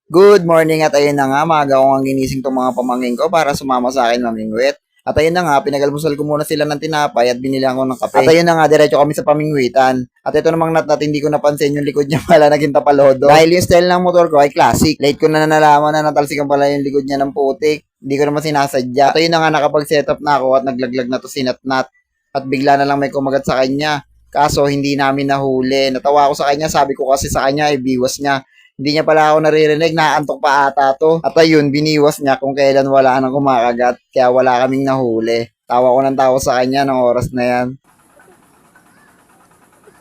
Good morning at ayun na nga, maaga ko ang ginising tong mga pamangkin ko para sumama sa akin mamingwit. At ayun na nga, pinagalmusal ko muna sila ng tinapay at binilang ko ng kape. At ayun na nga, diretso kami sa pamingwitan. At ito namang natnat, hindi ko napansin yung likod niya pala naging tapalodo. Dahil yung style ng motor ko ay classic. Late ko na nalaman na natalsikan pala yung likod niya ng putik. Hindi ko naman sinasadya. At ayun na nga, nakapag-setup na ako at naglaglag na to si Natnat. At bigla na lang may kumagat sa kanya. Kaso hindi namin nahuli. Natawa ako sa kanya, sabi ko kasi sa kanya ay biwas niya. Hindi niya pala ako naririnig, naantok pa ata to. At ayun, biniwas niya kung kailan wala nang kumakagat, kaya wala kaming nahuli. Tawa ko ng tawa sa kanya ng oras na yan.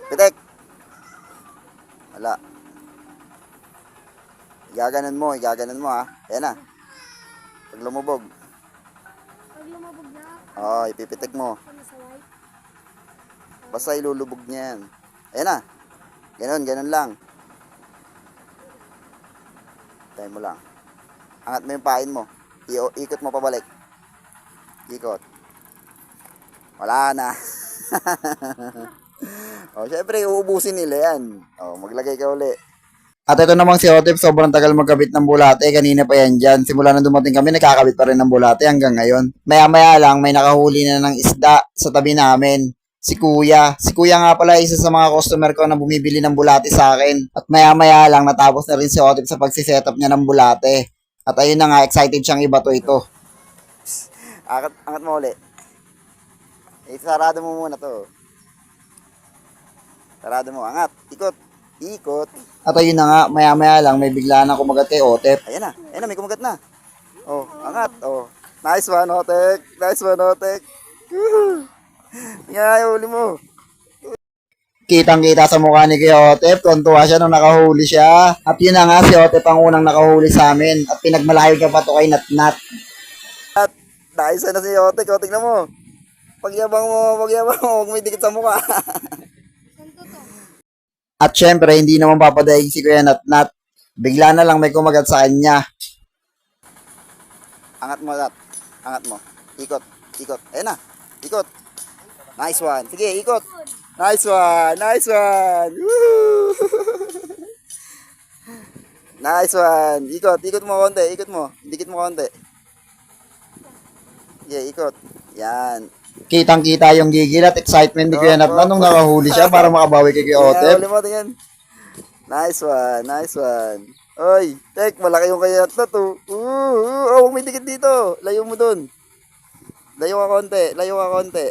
Pitek! Wala. Igaganon mo ha. Ayan na. Pag lumubog. Pag lumabog na, Oo, ipipitik mo. masaway. Basta ilulubog niya yan. Ayan na. Ganon lang. Tayo mo lang. Angat mo yung pain mo. Ikot mo pabalik. Ikot. Wala na. O, syempre, uubusin nila yan. O, maglagay ka uli. At ito namang si Otep, sobrang tagal magkabit ng bulate. Kanina pa yan dyan. Simula nang dumating kami, nakakabit pa rin ng bulate hanggang ngayon. Maya-maya lang, may nakahuli na ng isda sa tabi namin. Si Kuya. Si Kuya nga pala isa sa mga customer ko na bumibili ng bulate sa akin. At maya-maya lang, natapos na rin si Otep sa pagsisetup niya ng bulate. At ayun na nga, excited siyang ibato ito. Angat mo uli. Sarado mo muna to. Sarado mo, angat. Ikot. At ayun na nga, maya-maya lang, may bigla na kumagat kay Otep. Ayan na, may kumagat na. Oh, angat. Oh, nice one, Otep. Nga, huli mo. Kitang-kita sa mukha ni Kuya Otep, tuntua siya nung nakahuli siya. At yun na nga, si Otep ang unang nakahuli sa amin. At pinagmalayo niya pa to kay Natnat. At naisa na si Otep, tingnan mo. Pagyabang mo, huwag may dikit sa mukha. Santo to. At syempre, hindi naman papadaig si Kuya Natnat. Bigla na lang may kumagat sa kanya. Angat mo, Nat. Angat mo. Ikot. Ayan na. Ikot. Nice one. Sige, ikot. Nice one. Woo! Nice one. Ikot mo konti. Dikit mo konti. Sige, ikot. Yan. Kitang-kita yung gigil at excitement ni Kuya Natnat nung nakahuli siya para makabawi kay Kuya Otep. Huli mo, tingnan. Nice one. Oy, malaki yung Kuya Natnat oh. Huwag may dikit dito. Layo mo dun. Layo ka konti.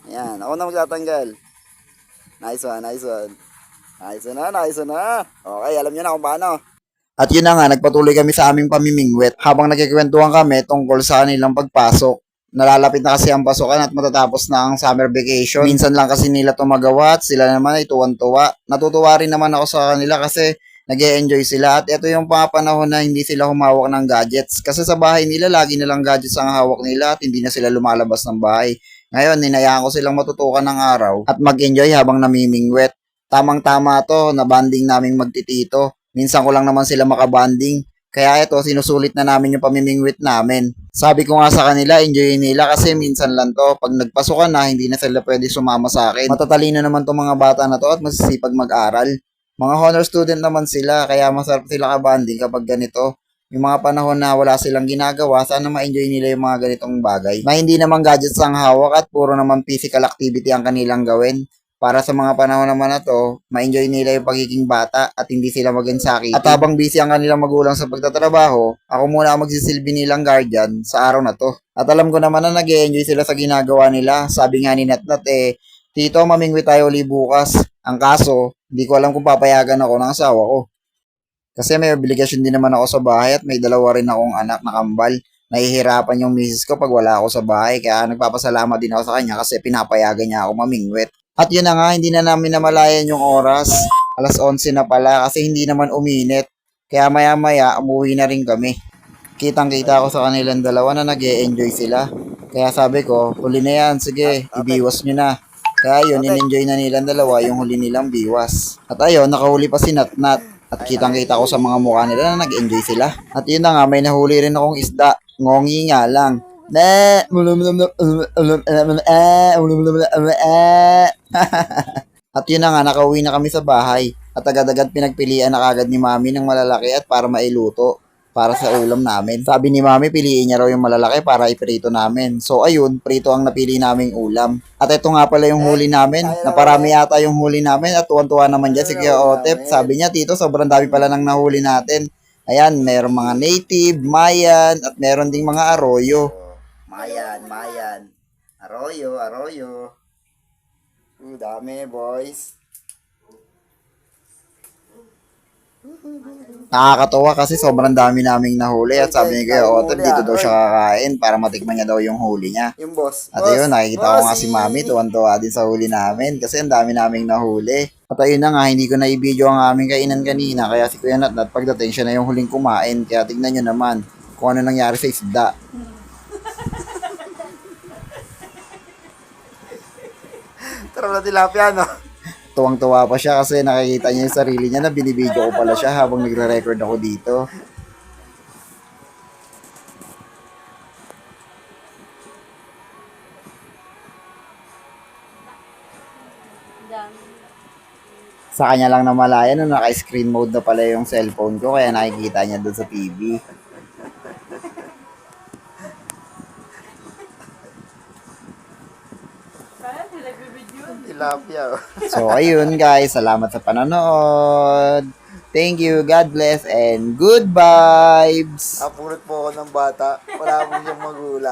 Ayan, ako na magtatanggal. Nice one. Nice na. Okay, alam nyo na kung paano. At yun na nga, nagpatuloy kami sa aming pamimingwit habang nagkikwentuhan kami tungkol sa kanilang pagpasok. Nalalapit na kasi ang pasukan at matatapos na ang summer vacation. Minsan lang kasi nila ito magawa at sila naman ay tuwan-tuwa. Natutuwa rin naman ako sa kanila kasi nag-e-enjoy sila. At ito yung mga panahon na hindi sila humawak ng gadgets. Kasi sa bahay nila, lagi nilang gadgets ang hawak nila at hindi na sila lumalabas ng bahay. Ngayon, ninayaan ko silang matutukan ng araw at mag-enjoy habang namimingwit. Tamang-tama to, na banding naming magtitito. Minsan ko lang naman sila makabanding. Kaya ito, sinusulit na namin yung pamimingwit namin. Sabi ko nga sa kanila, enjoyin nila kasi minsan lang to. Pag nagpasukan na, hindi na sila pwede sumama sa akin. Matatalino naman tong mga bata na to at masisipag mag-aral. Mga honor student naman sila, kaya masarap sila kabanding kapag ganito. Yung mga panahon na wala silang ginagawa, sana ma-enjoy nila yung mga ganitong bagay. Na hindi naman gadgets ang hawak at puro naman physical activity ang kanilang gawin. Para sa mga panahon naman na to, ma-enjoy nila yung pagiging bata at hindi sila mag-insakit. At habang busy ang kanilang magulang sa pagtatrabaho, ako muna ang magsisilbi nilang guardian sa araw na to. At alam ko naman na nag-enjoy sila sa ginagawa nila. Sabi nga ni Natnat Tito, mamingwi tayo uli bukas. Ang kaso, hindi ko alam kung papayagan ako ng asawa ko. Kasi may obligasyon din naman ako sa bahay at may dalawa rin akong anak na kambal. Nahihirapan yung misis ko pag wala ako sa bahay kaya nagpapasalamat din ako sa kanya kasi pinapayagan niya ako mamingwit. At yun na nga, hindi na namin namalayan yung oras. Alas 11 na pala kasi hindi naman uminit. Kaya maya-maya umuwi na rin kami. Kitang-kita ko sa kanilang dalawa na nag-e-enjoy sila. Kaya sabi ko, huli na yan, sige, ibiwas nyo na. Kaya yun, in-enjoy na nilang dalawa yung huli nilang biwas. At ayun, nakahuli pa si Natnat. At kitang-kita ko sa mga mukha nila na nag-enjoy sila. At yun na nga, may nahuli rin akong isda. Ngongi nga lang. At yun na nga, nakauwi na kami sa bahay. At agad-agad pinagpilian na kagad ni Mami ng malalaki at para mailuto para sa ulam namin. Sabi ni Mami, piliin niya raw yung malalaki para iprito namin. So ayun, prito ang napili naming ulam. At ito nga pala yung huli namin. Naparami yata yung huli namin at tuwan-tuwa naman dyan si Kuya Otep. Sabi niya, Tito, sobrang dami pala ng nahuli natin. Ayan, meron mga native, Mayan, at meron ding mga arroyo. Mayan. Arroyo. Dami, boys. Nakakatawa kasi sobrang dami naming nahuli at sabi ni Kuya Otep dito daw siya kakain para matikman niya daw yung huli niya. Yung boss. At ayun, nakikita ko nga si Mami, tuwan-tuwa din sa huli namin kasi ang dami naming nahuli. At ayun na nga, hindi ko na i-video ang aming kainan kanina kaya si Kuya Natnat pagdating siya na yung huling kumain kaya tignan nyo naman kung ano nangyari sa isda. Tara na tilapia, no? Tuwang-tuwa pa siya kasi nakikita niya yung sarili niya na binibidyo ko pala siya habang nagre-record ako dito. Sa kanya lang namalaya no, naka-screen mode na pala yung cellphone ko kaya nakikita niya doon sa TV. Tilapia. So ayun guys, salamat sa panonood. Thank you, God bless, and good vibes! Napulot po ako ng bata. Wala po siyang magulang.